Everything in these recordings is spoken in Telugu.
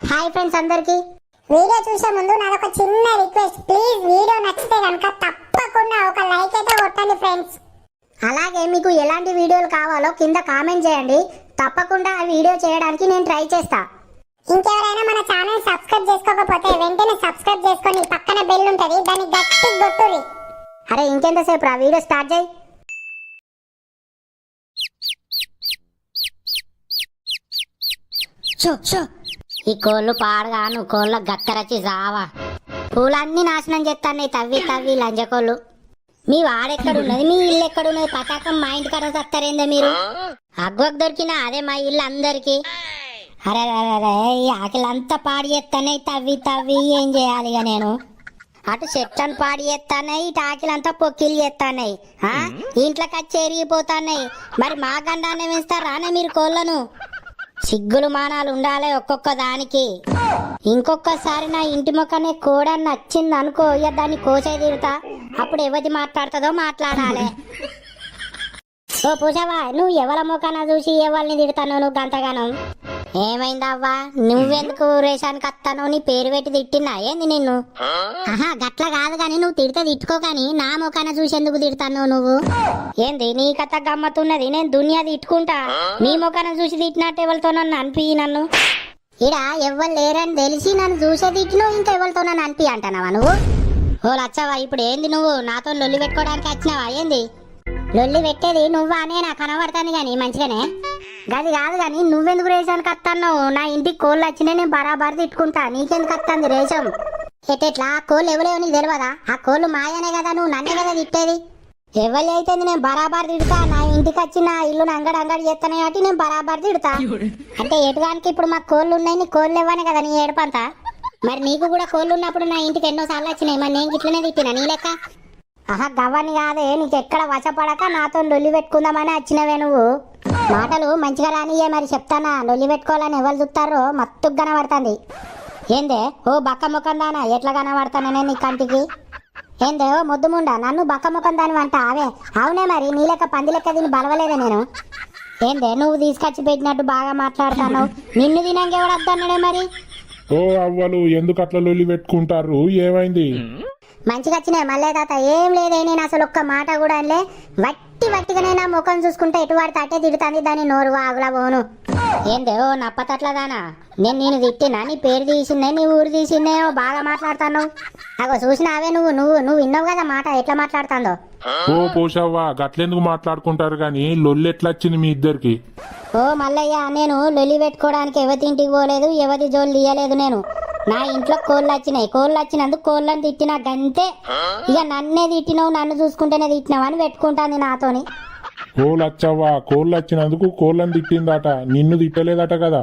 హాయ్ ఫ్రెండ్స్ అందరికి వీడియో చూసే ముందు నాదొక చిన్న రిక్వెస్ట్, ప్లీజ్ వీడియో నచ్చితే కనుక తప్పకుండా ఒక లైక్ అయితే కొట్టండి ఫ్రెండ్స్. అలాగే మీకు ఎలాంటి వీడియోలు కావాలో కింద కామెంట్ చేయండి, తప్పకుండా ఆ వీడియో చేయడానికి నేను ట్రై చేస్తా. ఇంకెవరైనా మన ఛానల్ సబ్స్క్రైబ్ చేసుకోకపోతే వెంటనే సబ్స్క్రైబ్ చేసుకొని పక్కన బెల్ ఉంటది, దాన్ని గట్టిగా కొట్టుర్రి. అరే ఇంకెంతసేపు ఆ వీడియో స్టార్ట్ చేయి. ఈ కోళ్ళు పాడగాను కోళ్ళ గక్కరచి జావా పూలన్నీ నాశనం చేస్తాయి తవ్వి తవ్వి లంజకోళ్ళు. మీ వాడెక్కడున్నది, మీ ఇల్లు ఎక్కడున్నది, పతాకం మా ఇంటి కడ వస్తారేందే మీరు. అగ్వకు దొరికినా అదే మా ఇల్లు అందరికి. అరే అరే ఈ ఆకిలంతా పాడి చేస్తానే తవ్వి తవ్వి ఏం చేయాలి ఇక నేను. అటు చెట్లను పాడి చేస్తాయి, ఇటు ఆకిలంతా పొక్కిలు చేస్తాయి, ఇంట్లోకి వచ్చి ఎరిగిపోతాయి. మరి మా గండాన్ని వేస్తారానే మీరు కోళ్ళను? సిగ్గులు మానాలు ఉండాలి ఒక్కొక్క దానికి. ఇంకొకసారి నా ఇంటి మొక్కనే కూడా నచ్చింది అనుకో, ఇక దాన్ని కోసే తిడతా. అప్పుడు ఎవరి మాట్లాడుతుందో మాట్లాడాలి. ఓ పూజావా, నువ్వు ఎవరి మొక్కన చూసి ఎవరిని తిడతాను నువ్వు గంతగానం? ఏమైందవ్వా, నువ్వెందుకు రేషానికి వస్తాను? నీ పేరు పెట్టి తిట్టినా ఏంది నిన్ను? ఆహా గట్ల కాదు గాని, నువ్వు తిడితే తిట్టుకో కానీ నా మొక్కన చూసి ఎందుకు తిడతాను నువ్వు? ఏంది నీ కథ గమ్మతున్నది? నేను దునియా తిట్టుకుంటా, నీ మొక్కన చూసి తిట్టినట్టు ఎవరితో నన్ను అనిపి. నన్ను ఇడ ఎవ్వరు లేరని తెలిసి నన్ను చూసే తిట్టిను, ఇంకా ఎవరితో నన్ను అనిపి అంటున్నావా నువ్వు? ఓ లచ్చవా, ఇప్పుడు ఏంది నువ్వు నాతో లొల్లి పెట్టుకోవడానికి వచ్చినావా ఏంది? లొల్లి పెట్టేది నువ్వా అనే నాకు కనబడుతుంది కానీ మంచిగానే. గది కాదు కానీ నువ్వెందుకు రేషానికి వస్తాను? నా ఇంటికి కోళ్ళు వచ్చినాయి, నేను బరాబర్ తిట్టుకుంటా. నీకెందుకు వస్తుంది రేషం? ఎట్టెట్లా ఆ కోళ్ళు ఎవలేవో నీకు తెలియదా? ఆ కోళ్ళు మాయనే కదా, నువ్వు నన్నే కదా తిట్టేది. ఎవరి అయితే నేను బరాబర్ తిడతా. నా ఇంటికి వచ్చి నా ఇల్లుని అంగడి చేస్తానే కాబట్టి నేను బరాబర్ తిడతా. అంటే ఎటుగానికి ఇప్పుడు మాకు కోళ్ళు ఉన్నాయి, నీ కోళ్ళు ఇవ్వనే కదా నీ ఏడుపంతా. మరి నీకు కూడా కోళ్ళు ఉన్నప్పుడు నా ఇంటికి ఎన్నోసార్లు వచ్చినాయి, మరి నేను ఇట్లనే తిట్టినా నీ లెక్క? ఆహా గవ్వని కాదే, నీకు ఎక్కడ వశపడక నాతో లొల్లి పెట్టుకుందామని వచ్చినవే నువ్వు. మాటలు మంచిగా రానియే మరి చెప్తానా. లొల్లి పెట్టుకోవాలని ఎవరు చూస్తారో మత్తుకు కనబడుతుంది. ఏందే ఓ బక్క ముఖం దానా, ఎట్లా కనబడతానే నీ కంటికి? ఏందే ఓ ముద్దుముండా, నన్ను బక్క ముఖం దాని అంట అవే? అవునే మరి, నీ లెక్క పంది లెక్క దీన్ని బలవలేదే నేను. ఏందే నువ్వు తీసుకొచ్చి పెట్టినట్టు బాగా మాట్లాడతాను, నిన్ను తినంగా ఎవడు వద్దన్నాడే మరి? ఓ అవ్వలు ఎందుకు అట్లా లొల్లి పెట్టుకుంటారు, ఏమైంది? మంచిగా వచ్చినాయి మళ్ళీ తాత. ఏం లేదే, నేను అసలు ఒక్క మాట కూడా అనలే. వట్టిగానే నా ముఖం చూసుకుంటే ఎటు వాడితే అట్టే తిడుతుంది, దాన్ని నోరు వాగులా పోను. ఏందే ఓ నప్పతట్లదానా, నేను తిట్టినా? నీ పేరు తీసిందే, నీ ఊరు తీసిందే, బాగా మాట్లాడతాను. అగో చూసినావే నువ్వు నువ్వు నువ్వు విన్నావు కదా మాట ఎట్లా మాట్లాడుతుందో. ఓ పోషవ్వా, గట్లెందుకు మాట్లాడుకుంటారు గాని లొల్లి ఎట్లా వచ్చింది మీ ఇద్దరికి? ఓ మల్లయ్య, నేను లొల్లి పెట్టుకోవడానికి ఎవరి ఇంటికి పోలేదు, ఎవరి జోలు తీయలేదు. నేను నా ఇంట్లో కోళ్ళు వచ్చినాయి, కోళ్ళు వచ్చినందుకు కోళ్ళని తిట్టినా గంతే. ఇక నన్నే తిట్టినావు, నన్ను చూసుకుంటేనే తిట్టినావు అని పెట్టుకుంటాను నాతోని. కోళ్ళు వచ్చావా, కోళ్ళు వచ్చినందుకు కోళ్ళని తిట్టిందట, నిన్ను తిట్టలేదట కదా?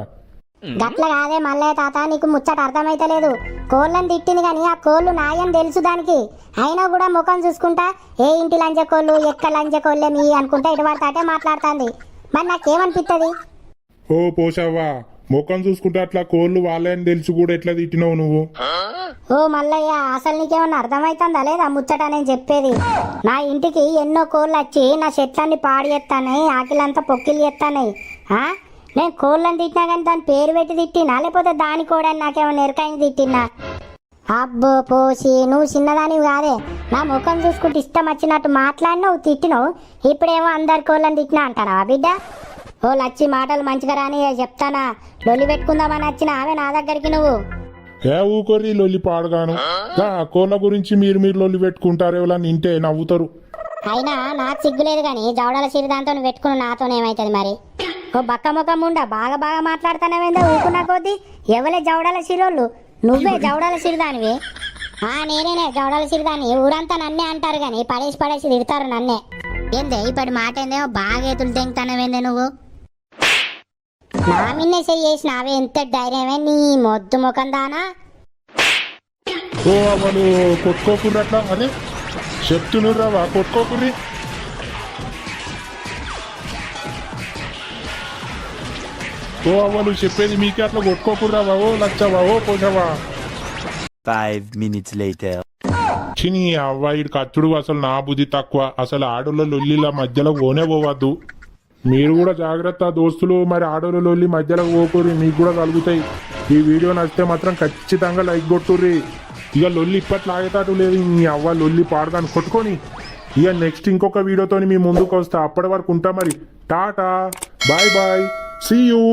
గట్ల కాదే మల్లయ్య తాత, నీకు ముచ్చట అర్థమైతలేదు. కోళ్ళని తిట్టింది కానీ ఆ కోళ్ళు నాయని తెలుసు దానికి. అయినా కూడా ముఖం చూసుకుంటా ఏ ఇంటి లంజ కోళ్ళు ఎక్కడ లంజ కోళ్ళే మీ అనుకుంటా ఇటు పడితే మాట్లాడుతుంది. మరి నాకేమనిపిస్తుంది? ఓ పోషవ్వా, ముఖం చూసుకుంటే అట్లా కోళ్ళు వాళ్ళే అని తెలిసి కూడా ఎట్లా తిట్టినావు నువ్వు? ఓ మల్లయ్య, అసలు నీకేమన్నా అర్థమైతుందా లేదా ముచ్చట నేను చెప్పేది? నా ఇంటికి ఎన్నో కోళ్ళు వచ్చి నా చెట్లన్నీ పాడు చేస్తాయి, ఆకిలంతా పొక్కిలు చేస్తాయి. నేను కోళ్ళని తిట్టినా కానీ దాని పేరు పెట్టి తిట్టినా, లేకపోతే దాని కూడా నాకేమన్నా ఎరకాయని తిట్టినా? అబ్బో పోసి, నువ్వు చిన్నదానివి కాదే. నా ముఖం చూసుకుంటే ఇష్టం వచ్చినట్టు మాట్లాడినావు, తిట్టినావు. ఇప్పుడేమో అందరి కోళ్ళని తిట్టినా అంటానా బిడ్డ? ఓ లచ్చి, మాటలు మంచిగా రాని చెప్తానా. లొల్లి పెట్టుకుందామని వచ్చిన ఆమె నా దగ్గరికి నువ్వు. ఏ ఊకొర్రి లొల్లి పాడగాను, కోళ్ళ గురించి మీరు లొల్లి పెట్టుకుంటారు, ఎవరన్నా ఇంటే నవ్వుతారు. అయినా నాకు సిగ్గులేదు కానీ జవడాల సిరి దాంతో పెట్టుకుని నాతోనేమైతుంది మరి? ఓ బక్క ముఖం ఉండా, బాగా మాట్లాడుతానవేందో ఊకున్నా కొద్దీ. ఎవలే జవడాల సిరోళ్ళు? నువ్వే జవడాల సిరిదానివి. నేనే జవడాల సిరిదాన్ని. ఊరంతా నన్నే అంటారు కానీ పడేసి తిడతారు నన్నే. ఏందే ఇప్పటి మాట ఏందేమో బాగా ఎతులు తెంగుతానవేందే నువ్వు? నా మిన్నే చేసిన అవే ఎంత ధైర్యమే నీ మొద్దు ముఖం దానా? ఓ అవ్వలు కొట్టుకోకుండా అట్లా, అదే చెప్తునురావా, కొట్టుకోకుర్రి. ఓ అవ్వలు చెప్పేది మీకే, అట్లా కొట్టుకోకుర్రావా. ఓ లచ్చవా, ఓ పోషవా. 5 minutes later. చిని అవ్వ, ఇటు కచ్చుడు అసలు నా బుద్ధి తక్కువ. అసలు ఆడోళ్ళ లొల్లిల మధ్యలో పోనే పోవద్దు. మీరు కూడా జాగ్రత్త దోస్తులు, మరి ఆడోళ్ళు లొల్లి మధ్యలో పోకుర్రి, మీకు కూడా కలుగుతాయి. ఈ వీడియో నచ్చితే మాత్రం ఖచ్చితంగా లైక్ కొట్టుర్రి. ఇక లొల్లి ఇప్పట్లో ఆగేటాటు లేదు, మీ అవ్వ లొల్లి పాడగాను కొట్టుకొని. ఇక నెక్స్ట్ ఇంకొక వీడియోతో మీ ముందుకు వస్తా. అప్పటి వరకు ఉంటా మరి. టాటా, బాయ్ బాయ్, సీ యూ.